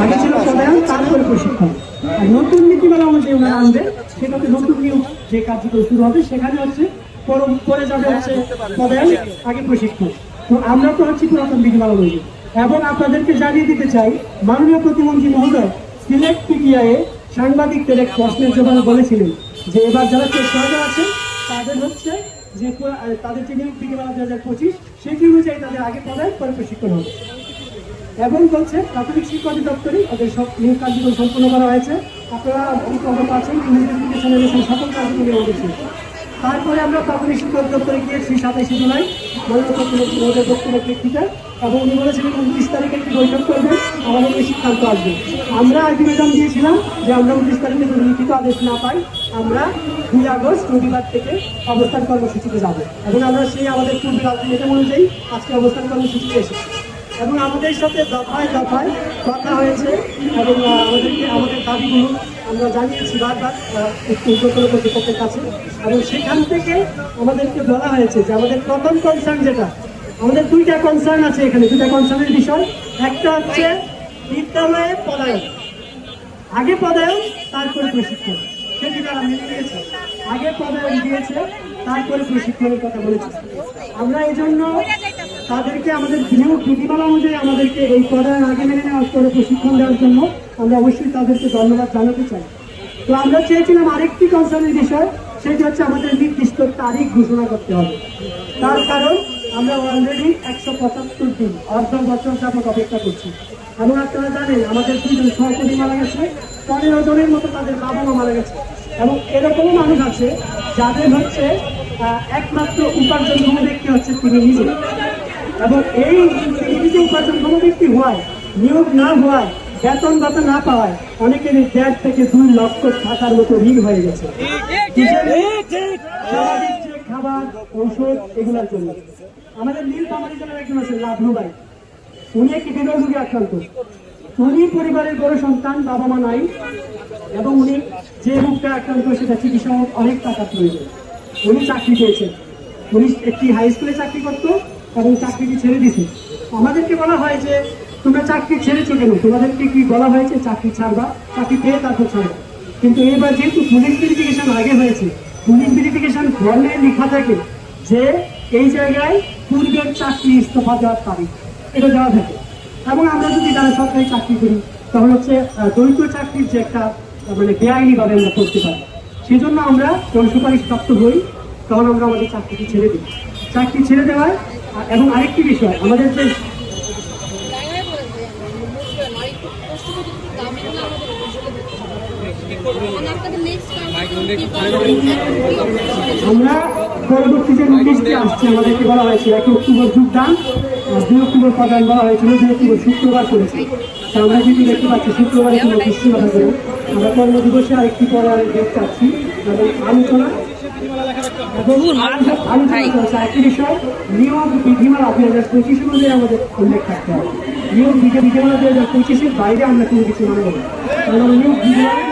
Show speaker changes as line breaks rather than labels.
আগে ছিল পদায়ন, তারপরে প্রশিক্ষণ। আর নতুন নীতিমালা অনুযায়ী ওনারা আনবে, সেটাতে নতুন নিয়োগ যে কার্যক্রম শুরু হবে সেখানে হচ্ছে পরে যাবে হচ্ছে পদায়ন, আগে প্রশিক্ষণ। তো আমরা তো হচ্ছে পুরাতন নীতিমালা অনুযায়ী। এবং আপনাদেরকে জানিয়ে দিতে চাই, মাননীয় প্রতিমন্ত্রী মহোদয় সিলেট পিটিআইয়ে সাংবাদিকদের এক প্রশ্নের জবাবে বলেছিলেন যে এবার যারা চেষ্টা আছে তাদের হচ্ছে যে তাদের যে নিয়োগ নীতিমালা 2025 সেটি অনুযায়ী তাদের আগে পদায়ন, পরে প্রশিক্ষণ হবে। এবং হচ্ছে প্রাথমিক শিক্ষা অধিদপ্তরে তাদের সব নিয়োগ কার্যক্রম সম্পন্ন করা হয়েছে। আপনারা অবগত আছেন, সকল কার্যক্রম হয়েছে। তারপরে আমরা প্রাথমিক শিক্ষা অধিদপ্তরে গিয়েছি 27 জুলাই মাননীয় প্রতিমন্ত্রী মহোদয় বক্তব্যের প্রেক্ষিতে, এবং উনি বলেছিলেন 29 তারিখে একটি বৈঠক করবেন, আমাদের এই সিদ্ধান্ত আসবে। আমরা আলটিমেটাম দিয়েছিলাম যে আমরা 29 তারিখে যদি লিখিত আদেশ না পাই আমরা 2 আগস্ট রবিবার থেকে অবস্থান কর্মসূচিতে যাব, এবং আমরা সেই আমাদের পূর্বের আলটিমেটাম অনুযায়ী আজকে অবস্থান কর্মসূচিতে এসেছি। এবং আমাদের সাথে দফায় দফায় কথা হয়েছে, এবং আমাদের দাবিগুলো আমরা জানিয়েছি বারবার উচ্চতর কর্তৃপক্ষের কাছে। এবং সেখান থেকে আমাদেরকে বলা হয়েছে যে আমাদের প্রথম কনসার্ন যেটা, আমাদের 2টা কনসার্ন আছে এখানে, 2টা কনসার্নের বিষয়। একটা হচ্ছে বিদ্যালয়ে পদায়ন, আগে পদায়ন তারপরে প্রশিক্ষণ, সেটি তারা মেনে নিয়েছে। আগে পদায়ন দিয়েছে, তারপরে প্রশিক্ষণের কথা বলেছে। আমরা এই জন্য তাদেরকে আমাদের নিয়োগ নীতিমালা অনুযায়ী আমাদেরকে এই পদায়ন আগে মেনে নেওয়ার পরে প্রশিক্ষণ দেওয়ার জন্য আমরা অবশ্যই তাদেরকে ধন্যবাদ জানাতে চাই। তো আমরা চেয়েছিলাম আরেকটি কনসার্নের বিষয়, সেটি হচ্ছে আমাদের নির্দিষ্ট তারিখ ঘোষণা করতে হবে। তার কারণ আমরা অলরেডি 175 দিন অর্ধ বছর যাবত অপেক্ষা করছি। এবং আপনারা জানেন আমাদের 2 জন সহকর্মী মারা গেছে, 15 জনের মতো তাদের বাবা মা মারা গেছে। এবং এরকমও মানুষ আছে যাদের হচ্ছে একমাত্র উপার্জনক্ষম ব্যক্তি হচ্ছে তিনি নিজে, এবং এই নিজে উপার্জনক্ষম ব্যক্তি হওয়ায়, নিয়োগ না হওয়ায়, বেতন ভাতা না পাওয়ায় অনেকের 1.5 থেকে 2 লক্ষ টাকার মতো ঋণ হয়ে গেছে স্বাভাবিক যে খাবার, ঔষধ এগুলোর জন্য। আমাদের নীলফামারী জেলার একজন আছে লাভলু ভাই, উনি একটি হৃদয় রোগে আক্রান্ত। উনি পরিবারের বড় সন্তান, বাবা মা নাই, এবং উনি যে রোগটা আক্রান্ত সেটা চিকিৎসা অনেক টাকা প্রয়োজন। উনি চাকরি পেয়েছেন, উনি একটি হাই স্কুলে চাকরি করতো এবং চাকরিটি ছেড়ে দিছে। আমাদেরকে বলা হয় যে তোমরা চাকরি ছেড়েছো কেন, তোমাদেরকে কি বলা হয়েছে চাকরি ছাড়বা, চাকরি পেয়ে তারপর ছাড়বা। কিন্তু এবার যেহেতু পুলিশ ভেরিফিকেশন আগে হয়েছে, পুলিশ ভেরিফিকেশন ফর্মে লেখা থাকে যে এই জায়গায় পূর্বের চাকরি ইস্তফা দেওয়ার তারিখ, এটা দেওয়া থাকে। এবং আমরা যদি যারা সরকারি চাকরি করি তখন হচ্ছে দ্বৈত চাকরির যে একটা মানে বেআইনিভাবে আমরা করতে পারি, সেই জন্য আমরা যখন সুপারিশ প্রাপ্ত হই তখন আমরা আমাদের চাকরিটি ছেড়ে দিই। চাকরি ছেড়ে দেওয়ায়, এবং আরেকটি বিষয় আমাদের যে আমরা পরবর্তী যে নোটিশটি আসছে আমাদেরকে বলা হয়েছে 1 অক্টোবর যোগদান, 2 অক্টোবর পদায়ন বলা হয়েছিল, 2 অক্টোবর শুক্রবার করেছি। তা আমরা যেটি দেখতে পাচ্ছি শুক্রবারে কোনো বৃষ্টিপাত হবে না। আমরা কর্মদিবসে আরেকটি পদায়নের ডেট চাচ্ছি, এবং আলোচনা একটি বিষয় নিয়োগ বিধিমালা 2025 অনুযায়ী আমাদের উল্লেখ থাকতে হবে। নিয়োগ বিধিমালা 2025-এর বাইরে আমরা কোনো কিছু মানব না, কারণ নিয়োগ বিধিমালা